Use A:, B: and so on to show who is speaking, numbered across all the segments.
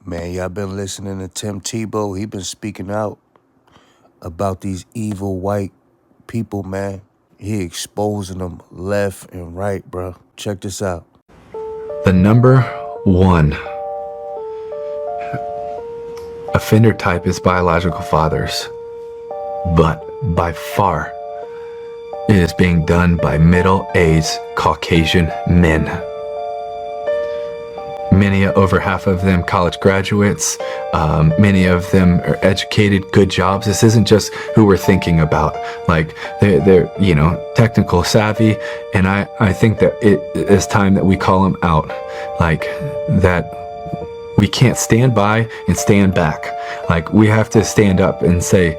A: Man, y'all been listening to Tebow. He been speaking out about these evil white people, man. He exposing them left and right, bro. Check this out.
B: The number one offender type is biological fathers, but by far it is being done by middle-aged Caucasian men. Many, over half of them, college graduates. Many of them are educated, good jobs. This isn't just who we're thinking about. Like they're technical savvy, and I think that it is time that we call them out. Like that, we can't stand by and stand back. Like we have to stand up and say,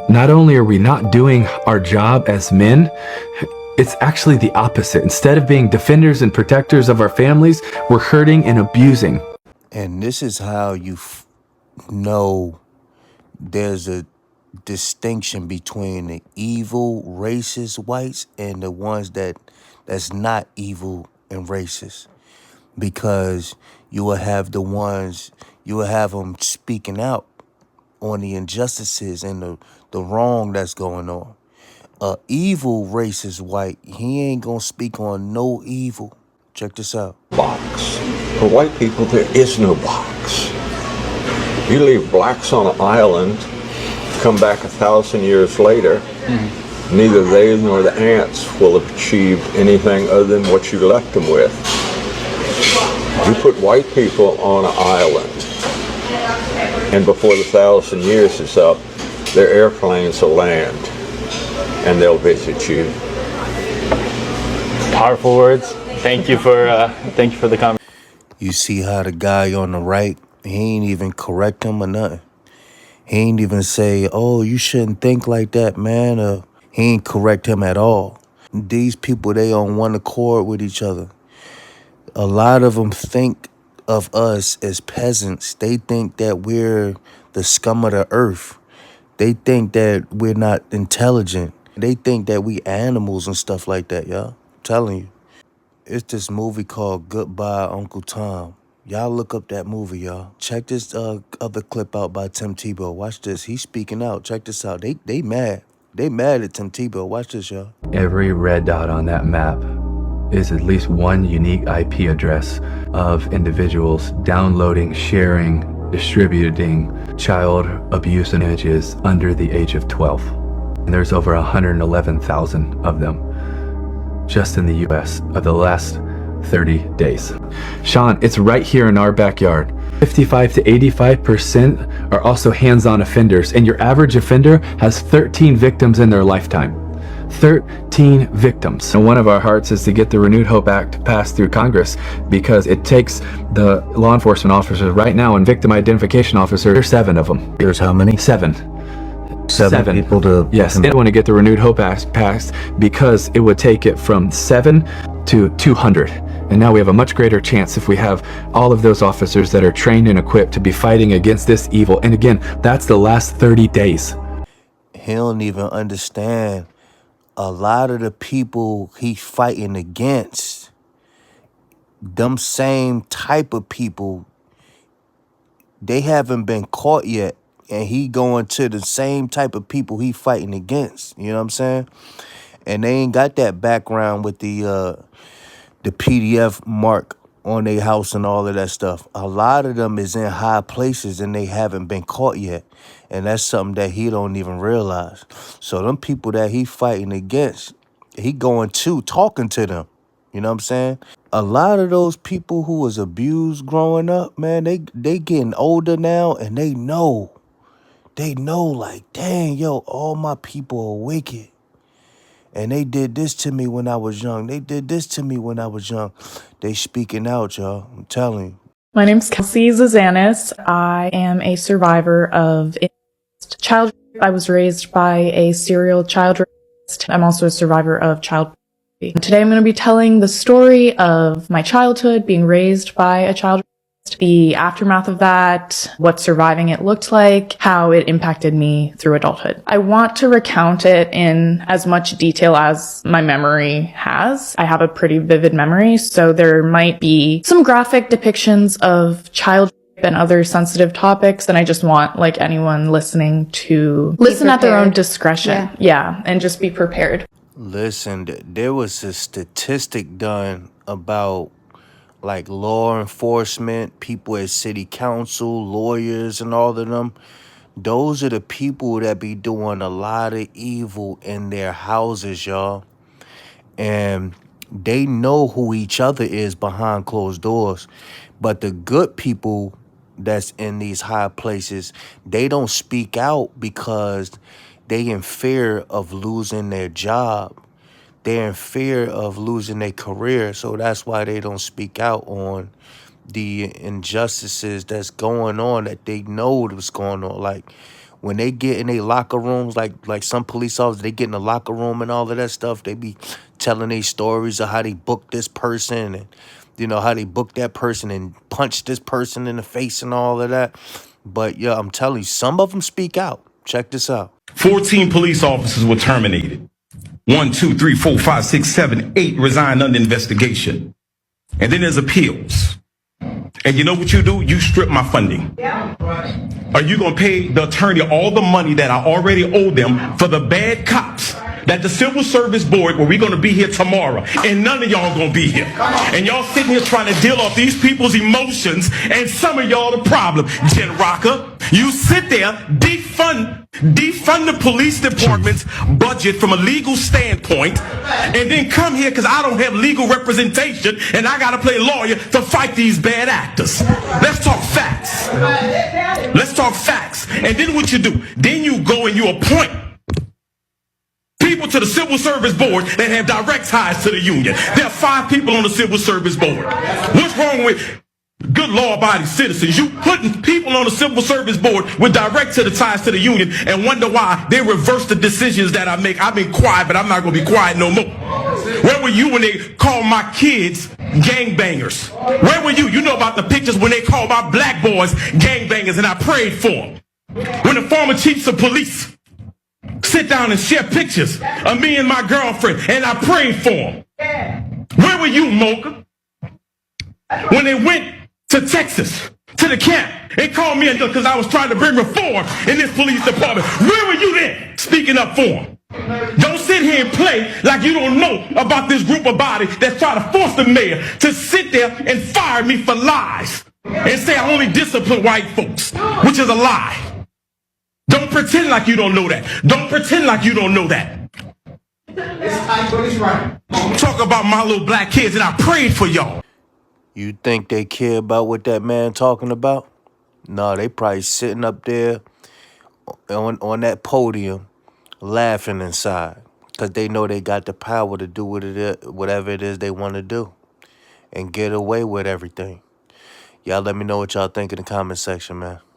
B: not only are we not doing our job as men, it's actually the opposite. Instead of being defenders and protectors of our families, we're hurting and abusing.
A: And this is how you know there's a distinction between the evil, racist whites and the ones that's not evil and racist. Because you will have them speaking out on the injustices and the wrong that's going on. Evil racist white, he ain't gonna speak on no evil. Check this out.
C: Box. For white people, there is no box. You leave blacks on an island, come back 1,000 years later, neither they nor the ants will have achieved anything other than what you left them with. You put white people on an island, and before the 1,000 years is up, their airplanes will land, and they'll visit you.
D: Powerful words. Thank you for the conversation.
A: You see how the guy on the right, he ain't even correct him or nothing. He ain't even say, oh, you shouldn't think like that, man. He ain't correct him at all. These people, they on one accord with each other. A lot of them think of us as peasants. They think that we're the scum of the earth. They think that we're not intelligent. They think that we animals and stuff like that, y'all. I'm telling you. It's this movie called Goodbye, Uncle Tom. Y'all look up that movie, y'all. Check this other clip out by Tim Tebow. Watch this. He's speaking out. Check this out. They mad. They mad at Tim Tebow. Watch this, y'all.
B: Every red dot on that map is at least one unique IP address of individuals downloading, sharing, distributing child abuse images under the age of 12. And there's over 111,000 of them just in the US of the last 30 days. Sean, it's right here in our backyard. 55 to 85% are also hands-on offenders, and your average offender has 13 victims in their lifetime. 13 victims. And one of our hearts is to get the Renewed Hope Act passed through Congress, because it takes the law enforcement officers right now and victim identification officers, there's 7 of them.
A: There's how many?
B: 7.
A: Seven people to...
B: Yes, they want to get the Renewed Hope Act passed because it would take it from 7 to 200. And now we have a much greater chance if we have all of those officers that are trained and equipped to be fighting against this evil. And again, that's the last 30 days.
A: He don't even understand a lot of the people he fighting against. Them same type of people, they haven't been caught yet. And he going to the same type of people he fighting against. You know what I'm saying? And they ain't got that background with the PDF mark on their house and all of that stuff. A lot of them is in high places and they haven't been caught yet. And that's something that he don't even realize. So them people that he fighting against, he going to talking to them. You know what I'm saying? A lot of those people who was abused growing up, man, they getting older now and they know. They know, like, dang, yo, all my people are wicked. And they did this to me when I was young. They did this to me when I was young. They speaking out, y'all. I'm telling you.
E: My name's Kelsey Zazanis. I am a survivor of child rape. I was raised by a serial child rapist. I'm also a survivor of child pornography. Today I'm going to be telling the story of my childhood, being raised by a child rapist, the aftermath of that, what surviving it looked like, how it impacted me through adulthood. I want to recount it in as much detail as my memory has. I have a pretty vivid memory, so there might be some graphic depictions of child and other sensitive topics, and I just want like anyone listening to listen at their own discretion. Yeah, and just be prepared.
A: Listen, there was a statistic done about like law enforcement, people at city council, lawyers, and all of them. Those are the people that be doing a lot of evil in their houses, y'all. And they know who each other is behind closed doors. But the good people that's in these high places, they don't speak out because they in fear of losing their job. They're in fear of losing their career. So that's why they don't speak out on the injustices that's going on that they know what's going on. Like when they get in their locker rooms, like some police officers, they get in the locker room and all of that stuff. They be telling their stories of how they booked this person and, you know, how they booked that person and punched this person in the face and all of that. But yeah, I'm telling you, some of them speak out. Check this out.
F: 14 police officers were terminated. 1, 2, 3, 4, 5, 6, 7, 8 resigned under investigation. And then there's appeals. And you know what you do? You strip my funding. Yeah. Are you going to pay the attorney all the money that I already owe them for the bad cops that the Civil Service Board, where we're going to be here tomorrow, and none of y'all going to be here. And y'all sitting here trying to deal off these people's emotions, and some of y'all the problem. Jen Rocker, you sit there, defund the police department's budget from a legal standpoint, and then come here because I don't have legal representation and I got to play lawyer to fight these bad actors. Let's talk facts. Let's talk facts. And then what you do? Then you go and you appoint people to the Civil Service Board that have direct ties to the union. There are 5 people on the Civil Service Board. What's wrong with good law-abiding citizens? You putting people on the Civil Service Board with direct ties to the union and wonder why they reverse the decisions that I make. I've been quiet, but I'm not going to be quiet no more. Where were you when they called my kids gangbangers? Where were you? You know about the pictures when they called my black boys gangbangers, and I prayed for them. When the former chiefs of police sit down and share pictures of me and my girlfriend, and I prayed for them. Where were you, Mocha? When they went to Texas, to the camp, they called me because I was trying to bring reform in this police department. Where were you then, speaking up for them? Don't sit here and play like you don't know about this group of bodies that's trying to force the mayor to sit there and fire me for lies and say I only discipline white folks, which is a lie. Don't pretend like you don't know that. Don't pretend like you don't know that. Talk about my little black kids, and I prayed for y'all.
A: You think they care about what that man talking about? No, they probably sitting up there on that podium laughing inside because they know they got the power to do whatever it is they want to do and get away with everything. Y'all let me know what y'all think in the comment section, man.